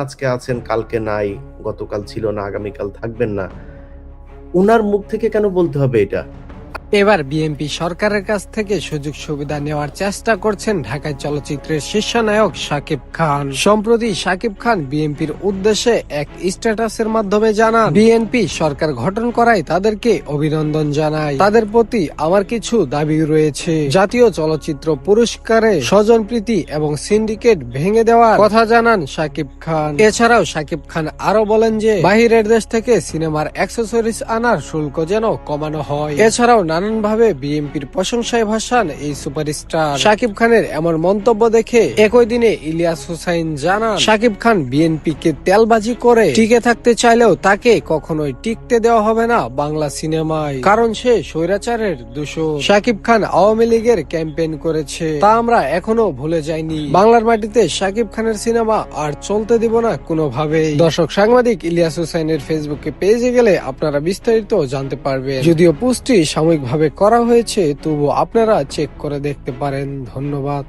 আজকে আছেন, কালকে নাই, গতকাল ছিল না, আগামীকাল থাকবেন না। উনার মুখ থেকে কেন বলতে হবে এটা? এবার বিএনপি সরকারের কাছ থেকে সুযোগ সুবিধা নেওয়ার চেষ্টা করছেন ঢাকায় চলচ্চিত্রের শীর্ষ নায়ক শাকিব খান। সম্প্রতি শাকিব খান বিএনপির উদ্দেশ্যে এক স্ট্যাটাসের মাধ্যমে জানান, বিএনপি সরকার গঠন করায় তাদেরকে অভিনন্দন জানাই। তাদের প্রতি আমার কিছু দাবি রয়েছে। জাতীয় চলচ্চিত্র পুরস্কারে স্বজনপ্রীতি এবং সিন্ডিকেট ভেঙে দেওয়ার কথা জানান শাকিব খান। এছাড়াও শাকিব খান আরো বলেন যে বাহিরের দেশ থেকে সিনেমার অ্যাক্সেসরিজ আনার শুল্ক যেন কমানো হয়। এছাড়াও নানানভাবে বিএনপির প্রশংসায় ভাসান এই সুপারস্টার। শাকিব খানের এমন মন্তব্য দেখে একই দিনে ইলিয়াস হুসাইন জানান, শাকিব খান বিএনপিকে তেলবাজি করে টিকে থাকতে চাইলেও তাকে কখনোই টিকতে দেওয়া হবে না বাংলা সিনেমায়, কারণ সে স্বৈরাচারের দূষণ। শাকিব খান আওয়ামী লীগের ক্যাম্পেইন করেছে, তা আমরা এখনো ভুলে যাইনি। বাংলার মাটিতে শাকিব খানের সিনেমা আর চলতে দিব না কোনোভাবেই। দর্শক, সাংবাদিক ইলিয়াস হুসাইনের ফেসবুকে পেজে গেলে আপনারা বিস্তারিত জানতে পারবেন। যদিও পোস্টটি সাময়িকভাবে করা হয়েছে, তবুও আপনারা চেক করে দেখতে পারেন। ধন্যবাদ।